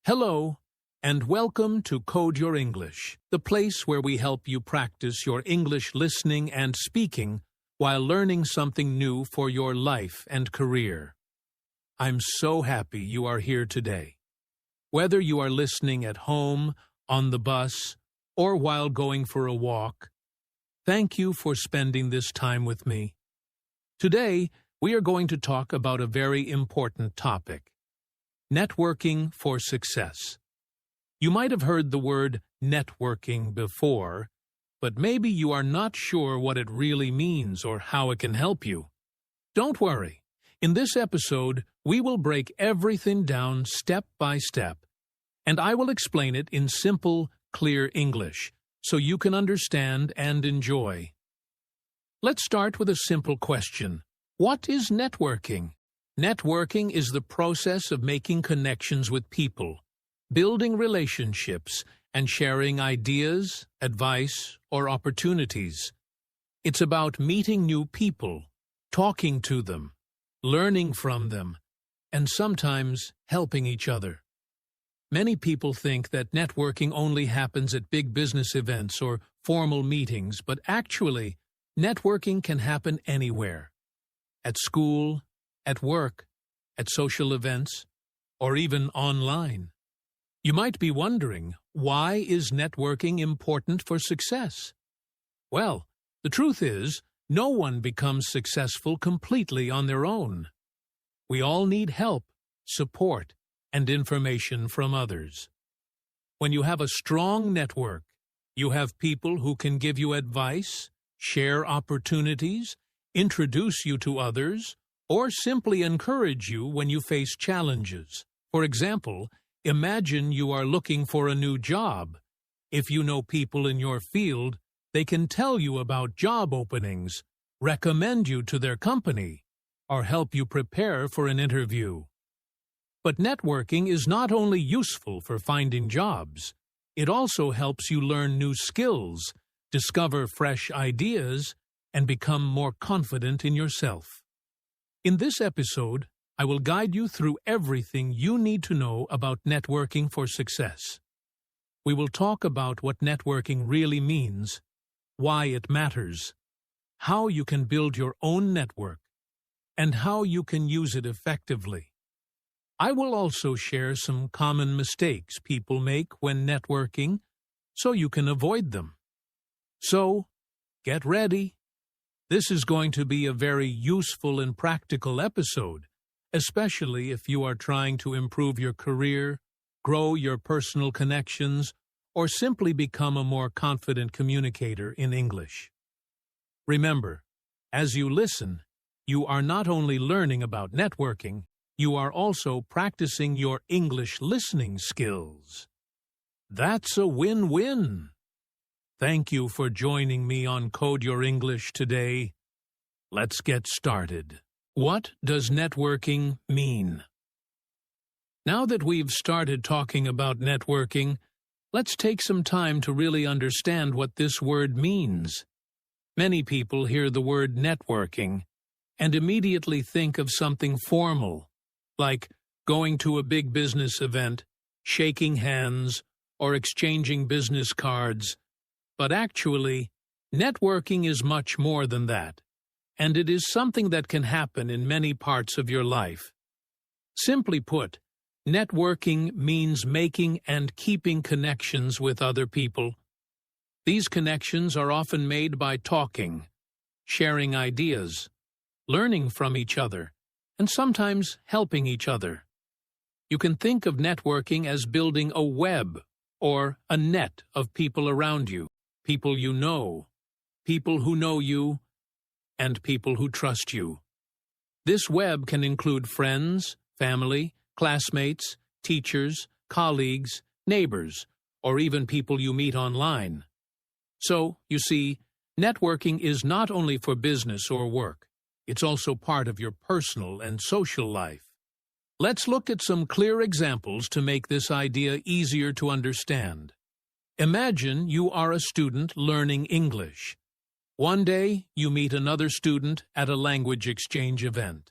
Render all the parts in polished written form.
Hello, and welcome to Code Your English, the place where we help you practice your English listening and speaking while learning something new for your life and career. I'm so happy you are here today. Whether you are listening at home, on the bus, or while going for a walk, thank you for spending this time with me. Today, we are going to talk about a very important topic: networking for success. You might have heard the word networking before, but maybe you are not sure what it really means or how it can help you. Don't worry. In this episode, we will break everything down step by step, and I will explain it in simple, clear English so you can understand and enjoy. Let's start with a simple question. What is networking? Networking is the process of making connections with people, building relationships, and sharing ideas, advice, or opportunities. It's about meeting new people, talking to them, learning from them, and sometimes helping each other. Many people think that networking only happens at big business events or formal meetings, but actually, networking can happen anywhere. At school, at work, at social events, or even online. You might be wondering, why is networking important for success? Well, the truth is, no one becomes successful completely on their own. We all need help, support, and information from others. When you have a strong network, you have people who can give you advice, share opportunities, introduce you to others, or simply encourage you when you face challenges. For example, imagine you are looking for a new job. If you know people in your field, they can tell you about job openings, recommend you to their company, or help you prepare for an interview. But networking is not only useful for finding jobs, it also helps you learn new skills, discover fresh ideas, and become more confident in yourself. In this episode, I will guide you through everything you need to know about networking for success. We will talk about what networking really means, why it matters, how you can build your own network, and how you can use it effectively. I will also share some common mistakes people make when networking, so you can avoid them. So, get ready. This is going to be a very useful and practical episode, especially if you are trying to improve your career, grow your personal connections, or simply become a more confident communicator in English. Remember, as you listen, you are not only learning about networking, you are also practicing your English listening skills. That's a win-win. Thank you for joining me on Code Your English today. Let's get started. What does networking mean? Now that we've started talking about networking, let's take some time to really understand what this word means. Many people hear the word networking and immediately think of something formal, like going to a big business event, shaking hands, or exchanging business cards. But actually, networking is much more than that, and it is something that can happen in many parts of your life. Simply put, networking means making and keeping connections with other people. These connections are often made by talking, sharing ideas, learning from each other, and sometimes helping each other. You can think of networking as building a web or a net of people around you. People you know, people who know you, and people who trust you. This web can include friends, family, classmates, teachers, colleagues, neighbors, or even people you meet online. So, you see, networking is not only for business or work, it's also part of your personal and social life. Let's look at some clear examples to make this idea easier to understand. Imagine you are a student learning English. One day, you meet another student at a language exchange event.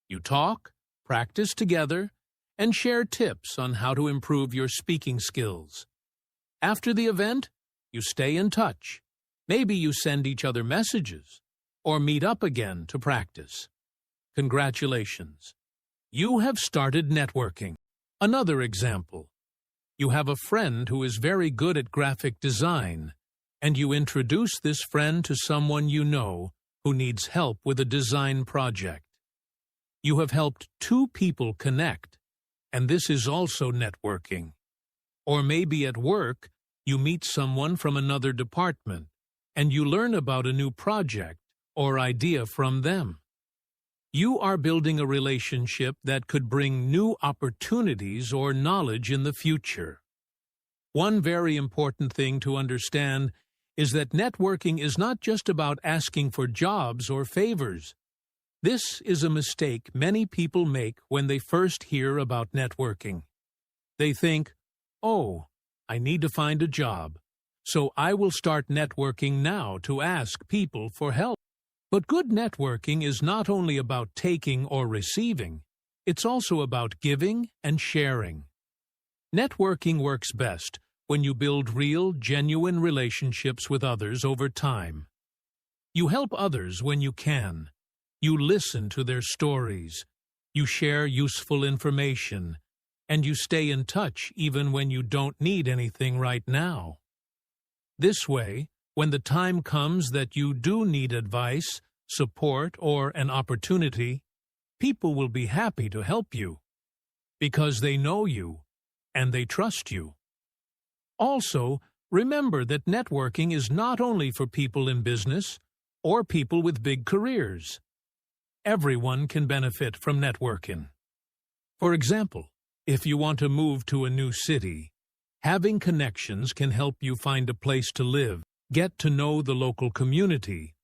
You talk, practice together, and share tips on how to improve your speaking skills. After the event, you stay in touch. Maybe you send each other messages or meet up again to practice. Congratulations! You have started networking. Another example. You have a friend who is very good at graphic design, and you introduce this friend to someone you know who needs help with a design project. You have helped two people connect, and this is also networking. Or maybe at work, you meet someone from another department, and you learn about a new project or idea from them. You are building a relationship that could bring new opportunities or knowledge in the future. One very important thing to understand is that networking is not just about asking for jobs or favors. This is a mistake many people make when they first hear about networking. They think, "Oh, I need to find a job, so I will start networking now to ask people for help." But good networking is not only about taking or receiving, it's also about giving and sharing. Networking works best when you build real, genuine relationships with others over time. You help others when you can. You listen to their stories. You share useful information. And you stay in touch even when you don't need anything right now. This way, when the time comes that you do need advice, support, or an opportunity, people will be happy to help you because they know you and they trust you. Also, remember that networking is not only for people in business or people with big careers. Everyone can benefit from networking. For example, if you want to move to a new city, having connections can help you find a place to live, get to know the local community,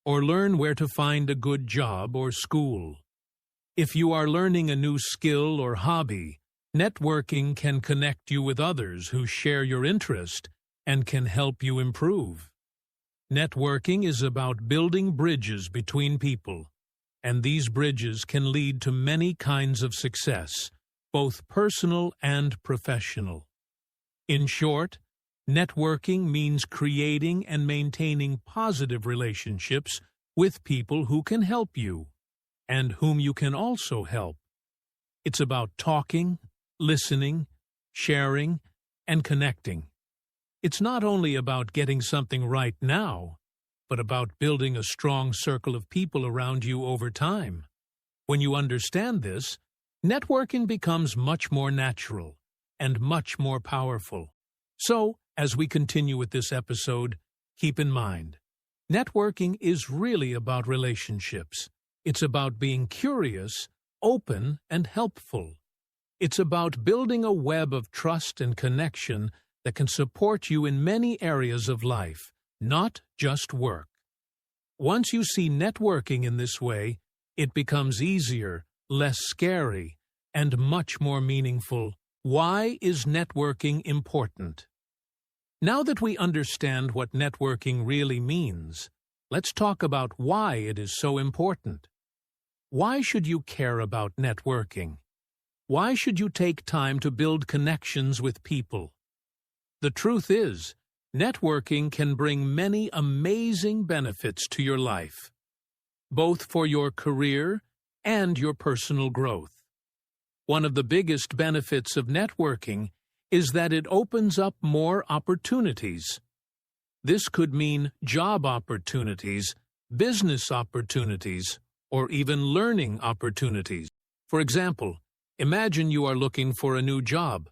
or learn where to find a good job or school. If you are learning a new skill or hobby, networking can connect you with others who share your interest and can help you improve. Networking is about building bridges between people, and these bridges can lead to many kinds of success, both personal and professional. In short, networking means creating and maintaining positive relationships with people who can help you and whom you can also help. It's about talking, listening, sharing, and connecting. It's not only about getting something right now, but about building a strong circle of people around you over time. When you understand this, networking becomes much more natural and much more powerful. So, as we continue with this episode, keep in mind, networking is really about relationships. It's about being curious, open, and helpful. It's about building a web of trust and connection that can support you in many areas of life, not just work. Once you see networking in this way, it becomes easier, less scary, and much more meaningful. Why is networking important? Now that we understand what networking really means, let's talk about why it is so important. Why should you care about networking? Why should you take time to build connections with people? The truth is, networking can bring many amazing benefits to your life, both for your career and your personal growth. One of the biggest benefits of networking is that it opens up more opportunities. This could mean job opportunities, business opportunities, or even learning opportunities. For example, imagine you are looking for a new job.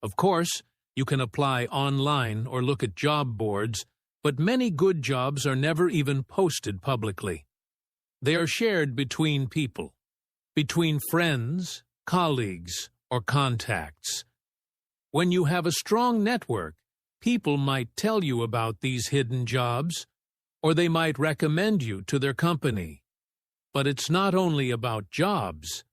Of course, you can apply online or look at job boards, but many good jobs are never even posted publicly. They are shared between people, between friends, colleagues, or contacts. When you have a strong network, people might tell you about these hidden jobs, or they might recommend you to their company. But it's not only about jobs.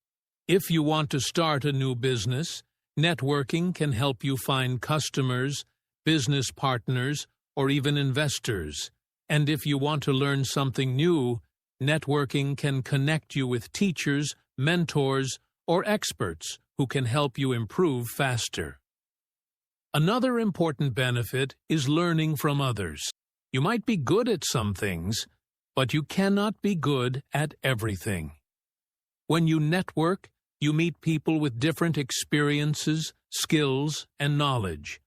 If you want to start a new business, networking can help you find customers, business partners, or even investors. And if you want to learn something new, networking can connect you with teachers, mentors, or experts who can help you improve faster. Another important benefit is learning from others. You might be good at some things, but you cannot be good at everything. When you network, you meet people with different experiences, skills, and knowledge.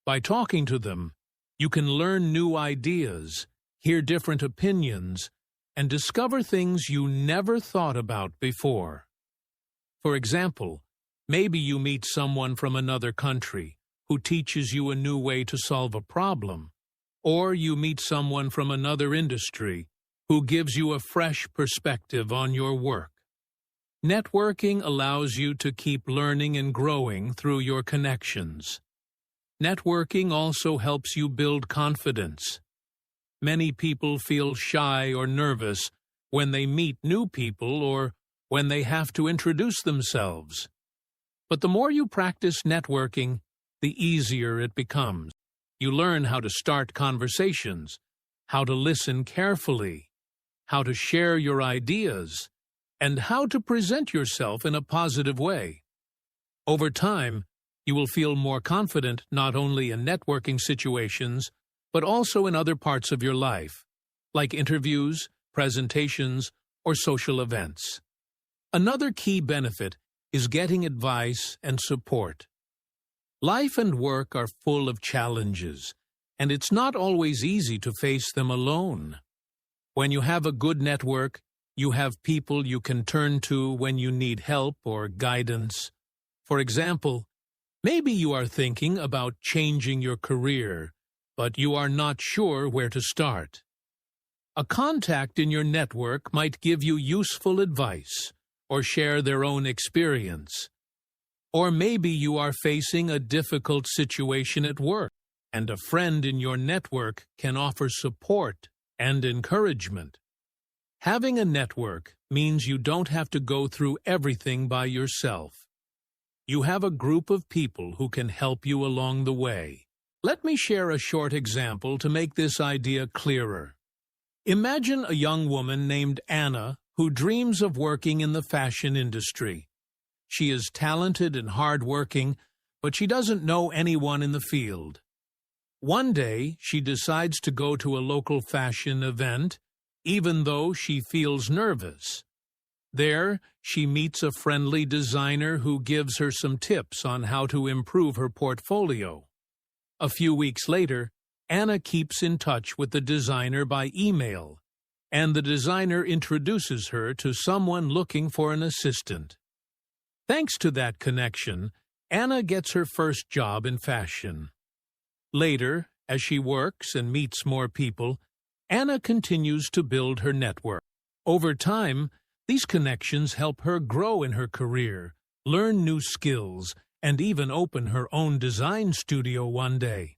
By talking to them, you can learn new ideas, hear different opinions, and discover things you never thought about before. For example, maybe you meet someone from another country who teaches you a new way to solve a problem, or you meet someone from another industry who gives you a fresh perspective on your work. Networking allows you to keep learning and growing through your connections. Networking also helps you build confidence. Many people feel shy or nervous when they meet new people or when they have to introduce themselves. But the more you practice networking, the easier it becomes. You learn how to start conversations, how to listen carefully, how to share your ideas, and how to present yourself in a positive way. Over time, you will feel more confident not only in networking situations, but also in other parts of your life, like interviews, presentations, or social events. Another key benefit is getting advice and support. Life and work are full of challenges, and it's not always easy to face them alone. When you have a good network, you have people you can turn to when you need help or guidance. For example, maybe you are thinking about changing your career, but you are not sure where to start. A contact in your network might give you useful advice or share their own experience. Or maybe you are facing a difficult situation at work, and a friend in your network can offer support and encouragement. Having a network means you don't have to go through everything by yourself. You have a group of people who can help you along the way. Let me share a short example to make this idea clearer. Imagine a young woman named Anna who dreams of working in the fashion industry. She is talented and hardworking, but she doesn't know anyone in the field. One day, she decides to go to a local fashion event, even though she feels nervous. There, she meets a friendly designer who gives her some tips on how to improve her portfolio. A few weeks later, Anna keeps in touch with the designer by email, and the designer introduces her to someone looking for an assistant. Thanks to that connection, Anna gets her first job in fashion. Later, as she works and meets more people, Anna continues to build her network. Over time, these connections help her grow in her career, learn new skills, and even open her own design studio one day.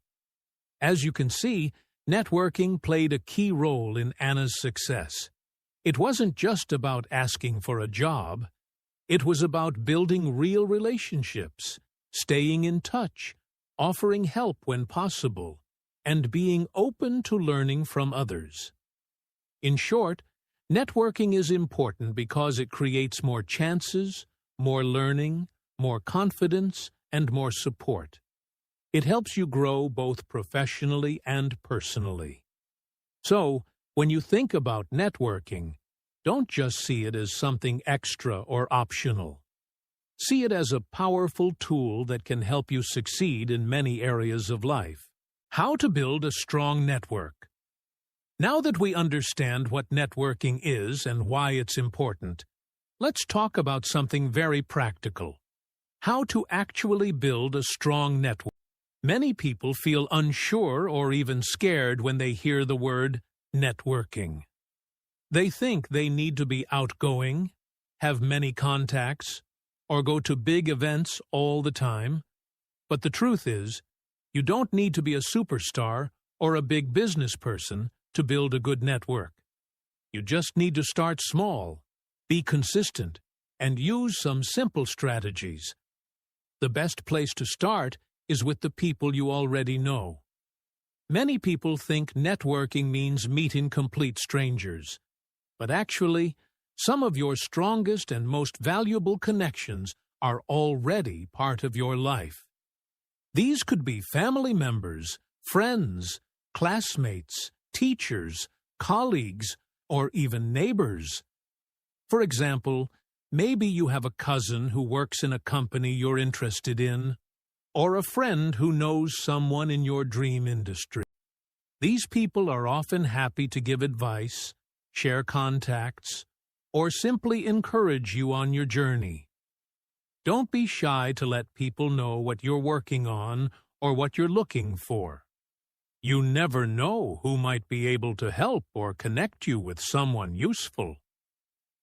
As you can see, networking played a key role in Anna's success. It wasn't just about asking for a job. It was about building real relationships, staying in touch, offering help when possible, and being open to learning from others. In short, networking is important because it creates more chances, more learning, more confidence, and more support. It helps you grow both professionally and personally. So, when you think about networking, don't just see it as something extra or optional. See it as a powerful tool that can help you succeed in many areas of life. How to build a strong network. Now that we understand what networking is and why it's important, let's talk about something very practical. How to actually build a strong network. Many people feel unsure or even scared when they hear the word networking. They think they need to be outgoing, have many contacts, or go to big events all the time. But the truth is, you don't need to be a superstar or a big business person to build a good network. You just need to start small, be consistent, and use some simple strategies. The best place to start is with the people you already know. Many people think networking means meeting complete strangers. But actually, some of your strongest and most valuable connections are already part of your life. These could be family members, friends, classmates, teachers, colleagues, or even neighbors. For example, maybe you have a cousin who works in a company you're interested in, or a friend who knows someone in your dream industry. These people are often happy to give advice, share contacts, or simply encourage you on your journey. Don't be shy to let people know what you're working on or what you're looking for. You never know who might be able to help or connect you with someone useful.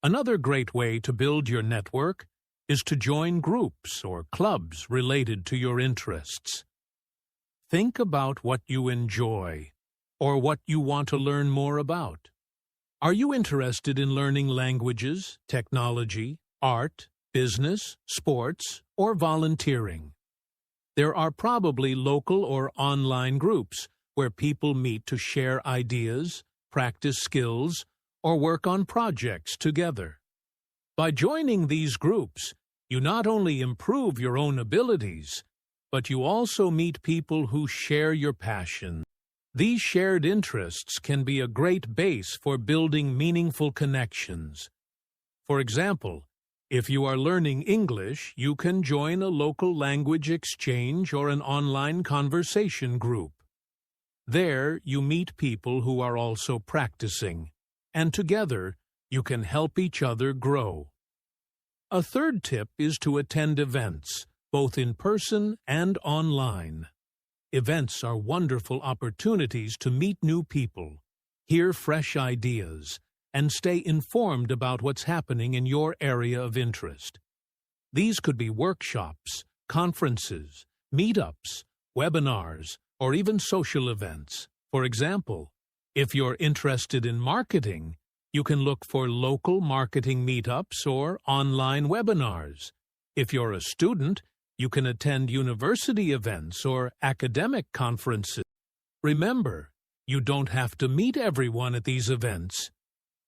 Another great way to build your network is to join groups or clubs related to your interests. Think about what you enjoy or what you want to learn more about. Are you interested in learning languages, technology, art, business, sports, or volunteering? There are probably local or online groups where people meet to share ideas, practice skills, or work on projects together. By joining these groups, you not only improve your own abilities, but you also meet people who share your passion. These shared interests can be a great base for building meaningful connections. For example, if you are learning English, you can join a local language exchange or an online conversation group. There, you meet people who are also practicing, and together, you can help each other grow. A third tip is to attend events, both in person and online. Events are wonderful opportunities to meet new people, hear fresh ideas, and stay informed about what's happening in your area of interest. These could be workshops, conferences, meetups, webinars, or even social events. For example, if you're interested in marketing, you can look for local marketing meetups or online webinars. If you're a student, you can attend university events or academic conferences. Remember, you don't have to meet everyone at these events.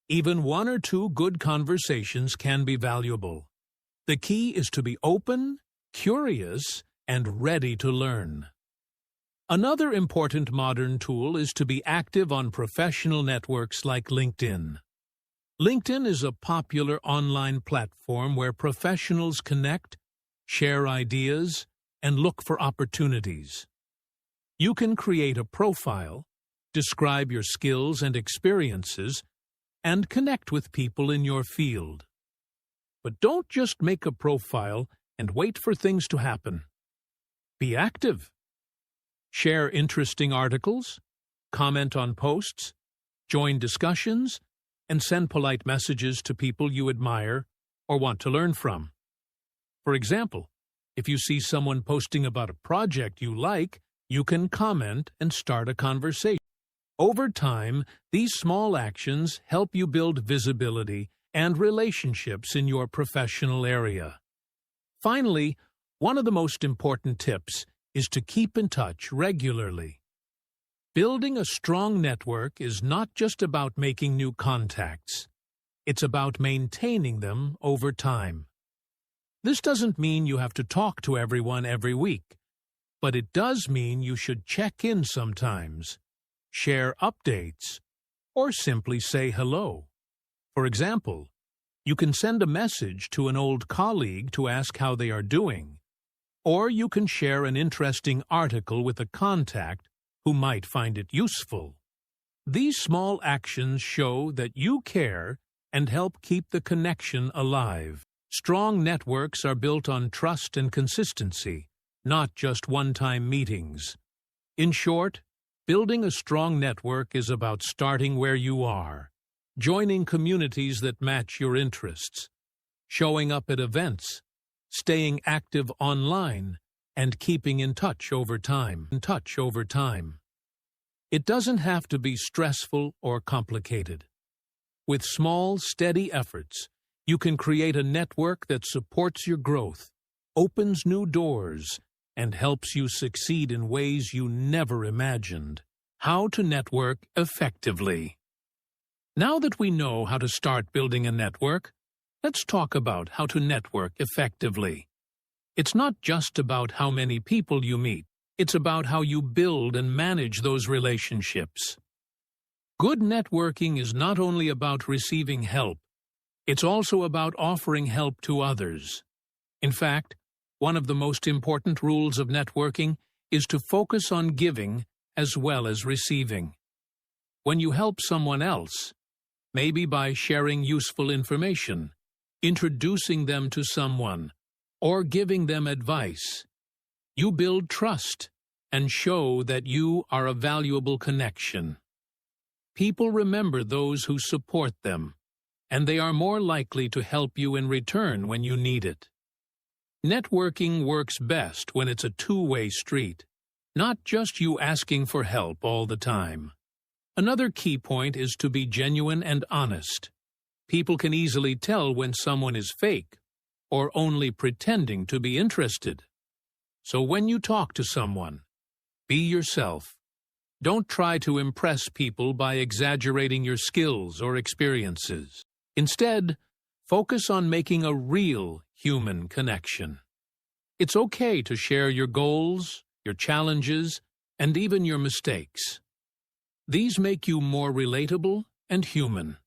Even one or two good conversations can be valuable. The key is to be open, curious, and ready to learn. Another important modern tool is to be active on professional networks like LinkedIn. LinkedIn is a popular online platform where professionals connect, share ideas, and look for opportunities. You can create a profile, describe your skills and experiences, and connect with people in your field. But don't just make a profile and wait for things to happen. Be active. Share interesting articles, comment on posts, join discussions, and send polite messages to people you admire or want to learn from. For example, if you see someone posting about a project you like, you can comment and start a conversation. Over time, these small actions help you build visibility and relationships in your professional area. Finally, one of the most important tips is to keep in touch regularly. Building a strong network is not just about making new contacts. It's about maintaining them over time. This doesn't mean you have to talk to everyone every week, but it does mean you should check in sometimes, share updates, or simply say hello. For example, you can send a message to an old colleague to ask how they are doing, or you can share an interesting article with a contact who might find it useful. These small actions show that you care and help keep the connection alive. Strong networks are built on trust and consistency, not just one-time meetings. In short, building a strong network is about starting where you are, joining communities that match your interests, showing up at events, staying active online, and keeping in touch over time. It doesn't have to be stressful or complicated. With small, steady efforts, you can create a network that supports your growth, opens new doors, and helps you succeed in ways you never imagined. How to network effectively. Now that we know how to start building a network, let's talk about how to network effectively. It's not just about how many people you meet. It's about how you build and manage those relationships. Good networking is not only about receiving help, it's also about offering help to others. In fact, one of the most important rules of networking is to focus on giving as well as receiving. When you help someone else, maybe by sharing useful information, introducing them to someone, or giving them advice, you build trust and show that you are a valuable connection. People remember those who support them, and they are more likely to help you in return when you need it. Networking works best when it's a two-way street, not just you asking for help all the time. Another key point is to be genuine and honest. People can easily tell when someone is fake or only pretending to be interested. So when you talk to someone, be yourself. Don't try to impress people by exaggerating your skills or experiences. Instead, focus on making a real human connection. It's okay to share your goals, your challenges, and even your mistakes. These make you more relatable and human.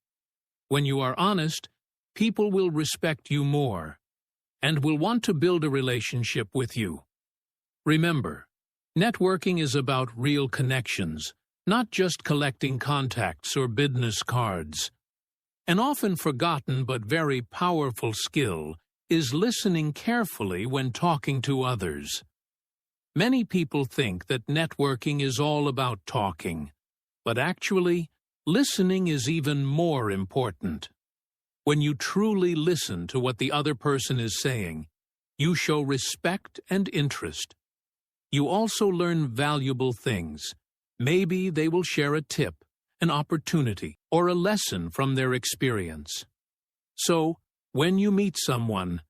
When you are honest, people will respect you more and will want to build a relationship with you. Remember, networking is about real connections, not just collecting contacts or business cards. An often forgotten but very powerful skill is listening carefully when talking to others. Many people think that networking is all about talking, but actually, listening is even more important. When you truly listen to what the other person is saying, you show respect and interest. You also learn valuable things. Maybe they will share a tip, an opportunity, or a lesson from their experience. So, when you meet someone,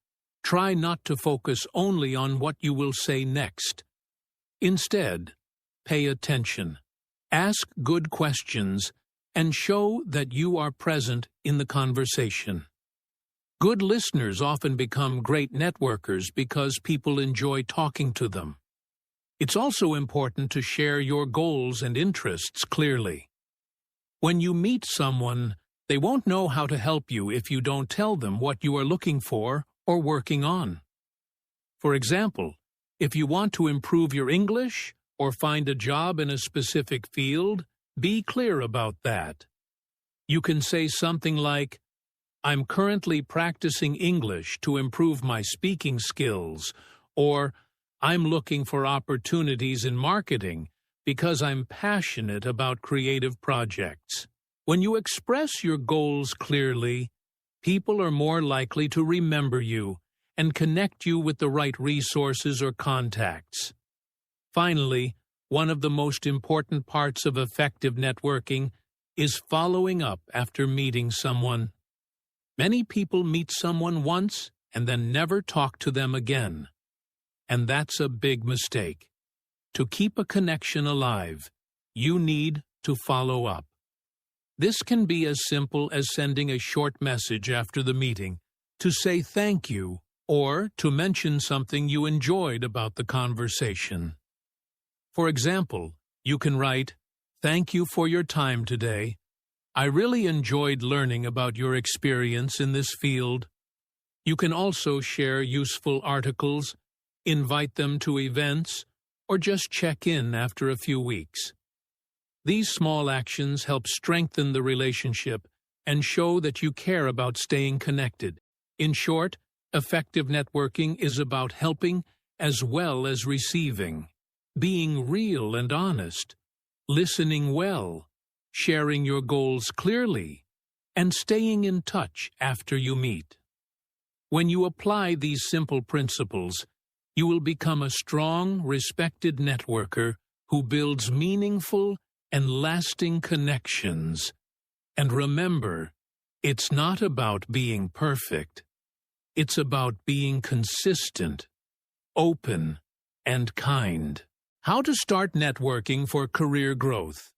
try not to focus only on what you will say next. Instead, pay attention, ask good questions, and show that you are present in the conversation. Good listeners often become great networkers because people enjoy talking to them. It's also important to share your goals and interests clearly. When you meet someone, they won't know how to help you if you don't tell them what you are looking for or working on. For example, if you want to improve your English or find a job in a specific field, be clear about that. You can say something like, "I'm currently practicing English to improve my speaking skills," or "I'm looking for opportunities in marketing because I'm passionate about creative projects." When you express your goals clearly, people are more likely to remember you and connect you with the right resources or contacts. Finally, one of the most important parts of effective networking is following up after meeting someone. Many people meet someone once and then never talk to them again. And that's a big mistake. To keep a connection alive, you need to follow up. This can be as simple as sending a short message after the meeting to say thank you or to mention something you enjoyed about the conversation. For example, you can write, "Thank you for your time today. I really enjoyed learning about your experience in this field." You can also share useful articles, invite them to events, or just check in after a few weeks. These small actions help strengthen the relationship and show that you care about staying connected. In short, effective networking is about helping as well as receiving, being real and honest, listening well, sharing your goals clearly, and staying in touch after you meet. When you apply these simple principles, you will become a strong, respected networker who builds meaningful and lasting connections. And remember, it's not about being perfect. It's about being consistent, open, and kind. How to start networking for career growth.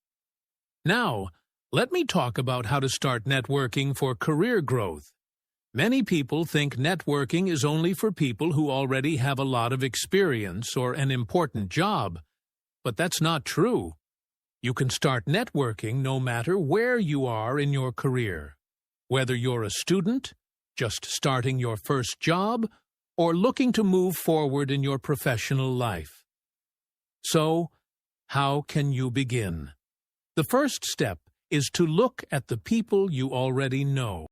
Now, let me talk about how to start networking for career growth. Many people think networking is only for people who already have a lot of experience or an important job, but that's not true. You can start networking no matter where you are in your career, whether you're a student, just starting your first job, or looking to move forward in your professional life. So, how can you begin? The first step is to look at the people you already know.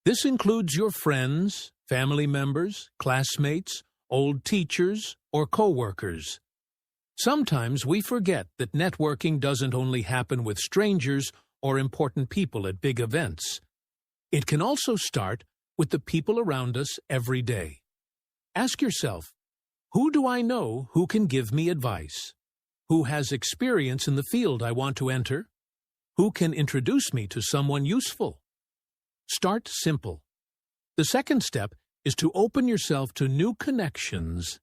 This includes your friends, family members, classmates, old teachers, or co-workers. Sometimes we forget that networking doesn't only happen with strangers or important people at big events. It can also start with the people around us every day. Ask yourself, who do I know who can give me advice? Who has experience in the field I want to enter? Who can introduce me to someone useful? Start simple. The second step is to open yourself to new connections.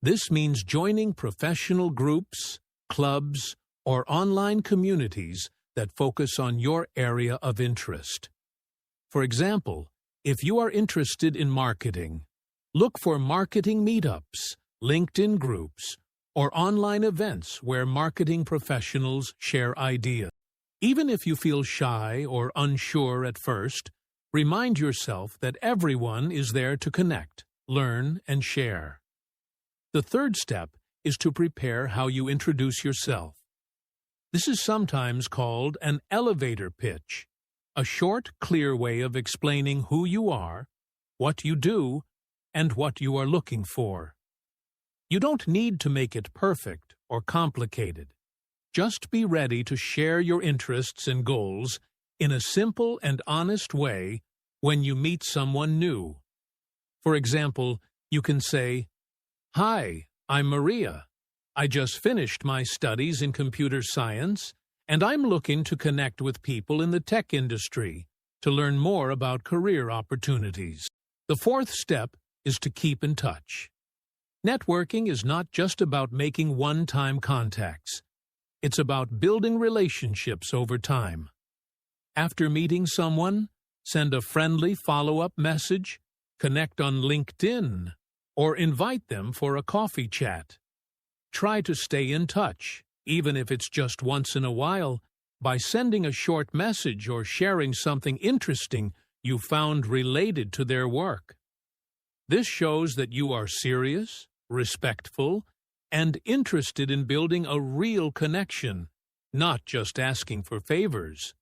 This means joining professional groups, clubs, or online communities that focus on your area of interest. For example, if you are interested in marketing, look for marketing meetups, LinkedIn groups, or online events where marketing professionals share ideas. Even if you feel shy or unsure at first, remind yourself that everyone is there to connect, learn, and share. The third step is to prepare how you introduce yourself. This is sometimes called an elevator pitch, a short, clear way of explaining who you are, what you do, and what you are looking for. You don't need to make it perfect or complicated. Just be ready to share your interests and goals in a simple and honest way when you meet someone new. For example, you can say, "Hi, I'm Maria. I just finished my studies in computer science, and I'm looking to connect with people in the tech industry to learn more about career opportunities." The fourth step is to keep in touch. Networking is not just about making one-time contacts. It's about building relationships over time. After meeting someone, send a friendly follow-up message, connect on LinkedIn, or invite them for a coffee chat. Try to stay in touch, even if it's just once in a while, by sending a short message or sharing something interesting you found related to their work. This shows that you are serious, respectful, and interested in building a real connection, not just asking for favors.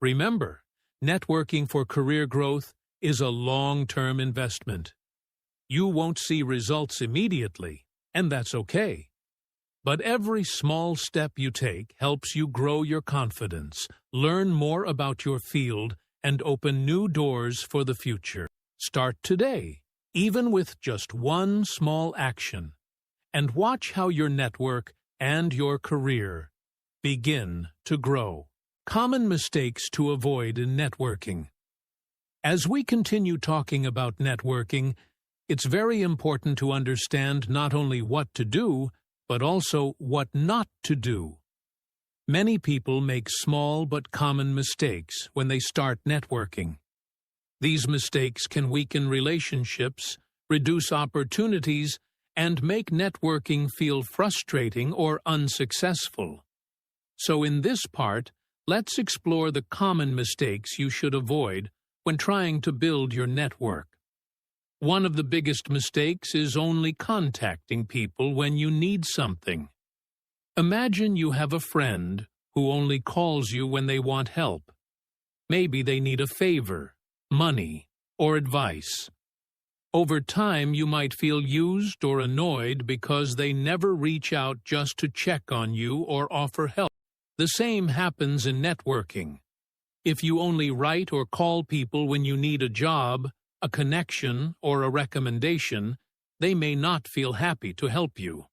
Remember, networking for career growth is a long-term investment. You won't see results immediately, and that's okay. But every small step you take helps you grow your confidence, learn more about your field, and open new doors for the future. Start today, even with just one small action, and watch how your network and your career begin to grow. Common mistakes to avoid in networking. As we continue talking about networking, it's very important to understand not only what to do, but also what not to do. Many people make small but common mistakes when they start networking. These mistakes can weaken relationships, reduce opportunities, and make networking feel frustrating or unsuccessful. So in this part, let's explore the common mistakes you should avoid when trying to build your network. One of the biggest mistakes is only contacting people when you need something. Imagine you have a friend who only calls you when they want help. Maybe they need a favor, money, or advice. Over time, you might feel used or annoyed because they never reach out just to check on you or offer help. The same happens in networking. If you only write or call people when you need a job, a connection, or a recommendation, they may not feel happy to help you.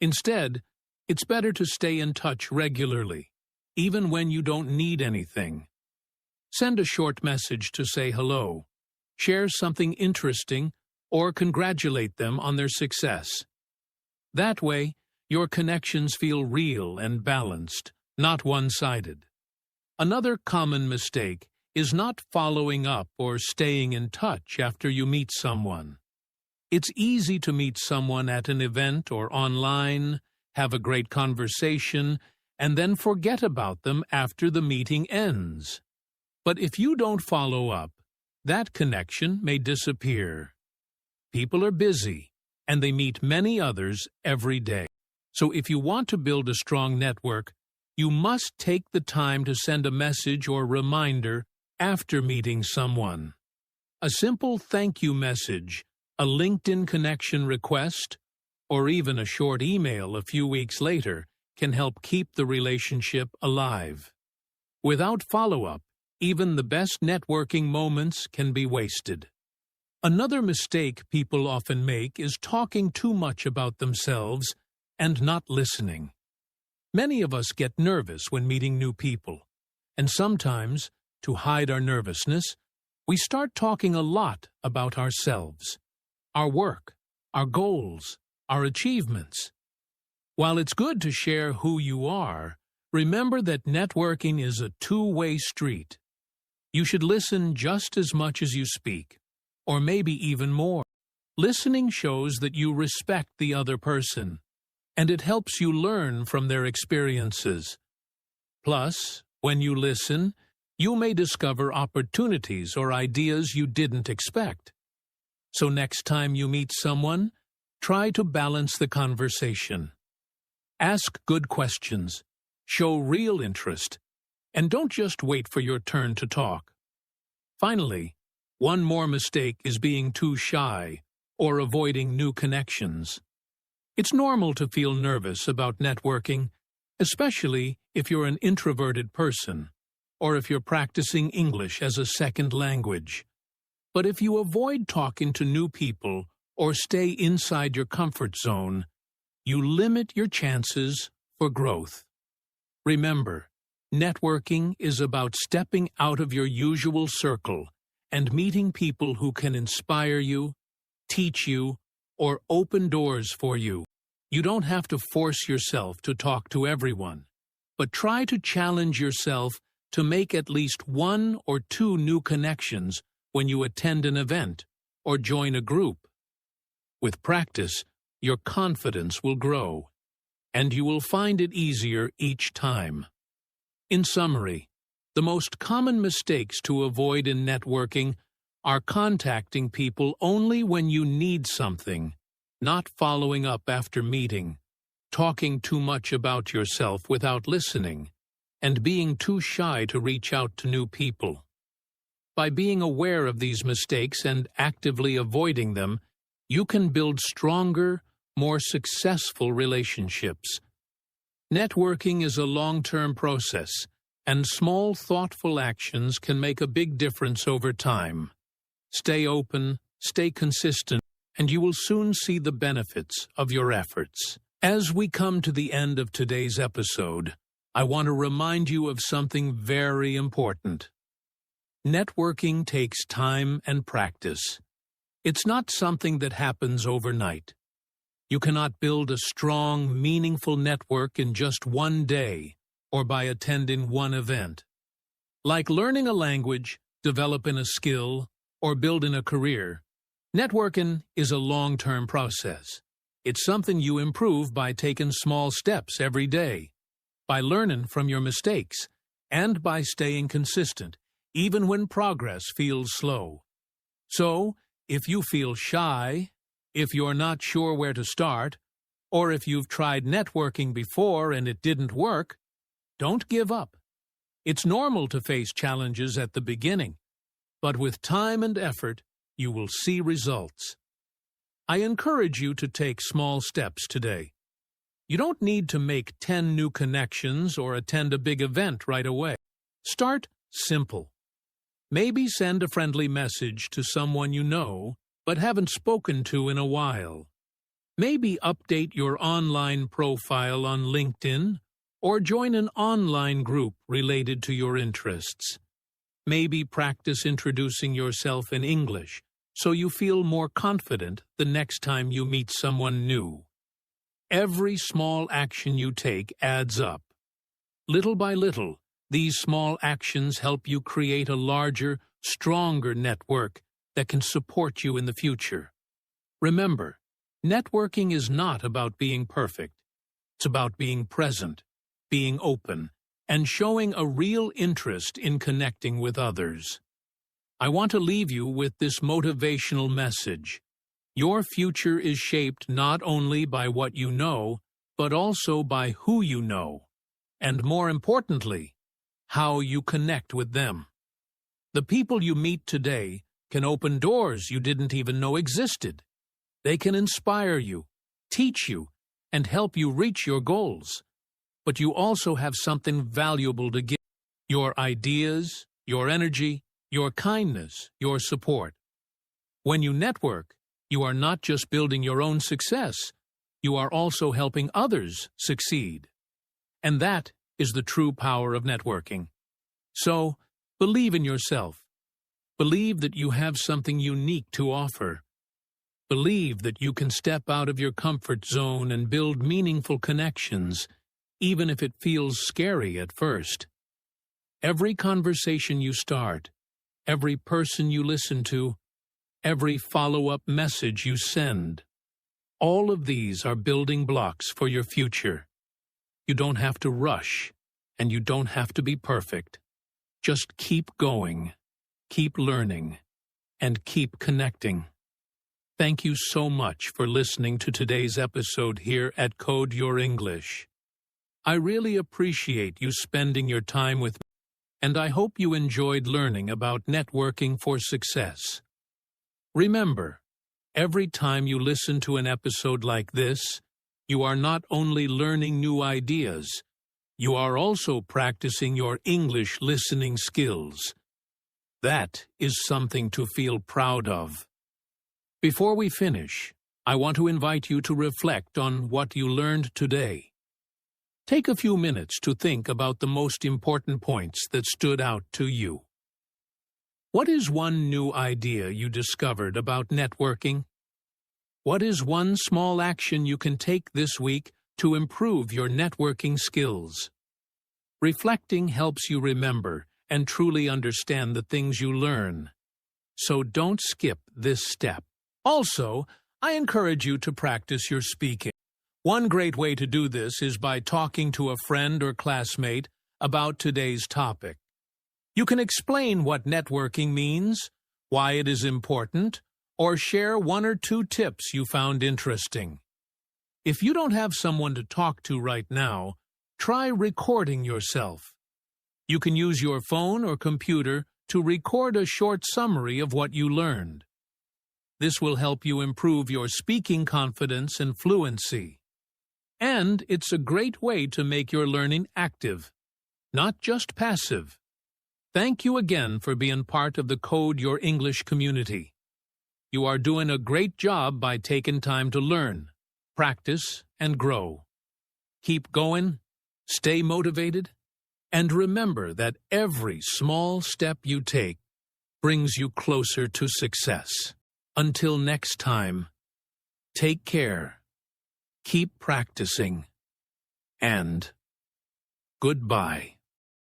Instead, it's better to stay in touch regularly, even when you don't need anything. Send a short message to say hello, share something interesting, or congratulate them on their success. That way, your connections feel real and balanced, not one-sided. Another common mistake is not following up or staying in touch after you meet someone. It's easy to meet someone at an event or online, have a great conversation, and then forget about them after the meeting ends. But if you don't follow up, that connection may disappear. People are busy, and they meet many others every day. So if you want to build a strong network, you must take the time to send a message or reminder after meeting someone. A simple thank you message, a LinkedIn connection request, or even a short email a few weeks later can help keep the relationship alive. Without follow-up, even the best networking moments can be wasted. Another mistake people often make is talking too much about themselves and not listening. Many of us get nervous when meeting new people, and sometimes, to hide our nervousness, we start talking a lot about ourselves, our work, our goals, our achievements. While it's good to share who you are, remember that networking is a two-way street. You should listen just as much as you speak, or maybe even more. Listening shows that you respect the other person, and it helps you learn from their experiences. Plus, when you listen, you may discover opportunities or ideas you didn't expect. So next time you meet someone, try to balance the conversation. Ask good questions, show real interest, and don't just wait for your turn to talk. Finally, one more mistake is being too shy or avoiding new connections. It's normal to feel nervous about networking, especially if you're an introverted person or if you're practicing English as a second language. But if you avoid talking to new people or stay inside your comfort zone, you limit your chances for growth. Remember, networking is about stepping out of your usual circle and meeting people who can inspire you, teach you, or open doors for you. You don't have to force yourself to talk to everyone, but try to challenge yourself to make at least 1 or 2 new connections when you attend an event or join a group. With practice, your confidence will grow, and you will find it easier each time. In summary, the most common mistakes to avoid in networking are contacting people only when you need something, not following up after meeting, talking too much about yourself without listening, and being too shy to reach out to new people. By being aware of these mistakes and actively avoiding them, you can build stronger, more successful relationships. Networking is a long-term process, and small, thoughtful actions can make a big difference over time. Stay open, stay consistent, and you will soon see the benefits of your efforts. As we come to the end of today's episode, I want to remind you of something very important. Networking takes time and practice. It's not something that happens overnight. You cannot build a strong, meaningful network in just one day or by attending one event. Like learning a language, developing a skill, or building a career, networking is a long-term process. It's something you improve by taking small steps every day, by learning from your mistakes, and by staying consistent, even when progress feels slow. So, if you feel shy, if you're not sure where to start, or if you've tried networking before and it didn't work, don't give up. It's normal to face challenges at the beginning, but with time and effort, you will see results. I encourage you to take small steps today. You don't need to make 10 new connections or attend a big event right away. Start simple. Maybe send a friendly message to someone you know but haven't spoken to in a while. Maybe update your online profile on LinkedIn or join an online group related to your interests. Maybe practice introducing yourself in English so you feel more confident the next time you meet someone new. Every small action you take adds up. Little by little, These small actions help you create a larger, stronger network that can support you in the future. Remember, networking is not about being perfect. It's about being present, being open, and showing a real interest in connecting with others. I want to leave you with this motivational message. Your future is shaped not only by what you know, but also by who you know, and more importantly, how you connect with them. The people you meet today can open doors you didn't even know existed. They can inspire you, teach you, and help you reach your goals. But you also have something valuable to give: your ideas, your energy, your kindness, your support. When you network, you are not just building your own success, you are also helping others succeed. And that is the true power of networking. So, believe in yourself. Believe that you have something unique to offer. Believe that you can step out of your comfort zone and build meaningful connections, even if it feels scary at first. Every conversation you start, every person you listen to, every follow-up message you send, all of these are building blocks for your future. You don't have to rush, and you don't have to be perfect. Just keep going, keep learning, and keep connecting. Thank you so much for listening to today's episode here at Code Your English. I really appreciate you spending your time with me, and I hope you enjoyed learning about networking for success. Remember, every time you listen to an episode like this, you are not only learning new ideas, you are also practicing your English listening skills. That is something to feel proud of. Before we finish, I want to invite you to reflect on what you learned today. Take a few minutes to think about the most important points that stood out to you. What is one new idea you discovered about networking? What is one small action you can take this week to improve your networking skills? Reflecting helps you remember and truly understand the things you learn. So don't skip this step. Also, I encourage you to practice your speaking. One great way to do this is by talking to a friend or classmate about today's topic. You can explain what networking means, why it is important, or share one or two tips you found interesting. If you don't have someone to talk to right now, try recording yourself. You can use your phone or computer to record a short summary of what you learned. This will help you improve your speaking confidence and fluency. And it's a great way to make your learning active, not just passive. Thank you again for being part of the Code Your English community. You are doing a great job by taking time to learn, practice, and grow. Keep going, stay motivated, and remember that every small step you take brings you closer to success. Until next time, take care, keep practicing, and goodbye.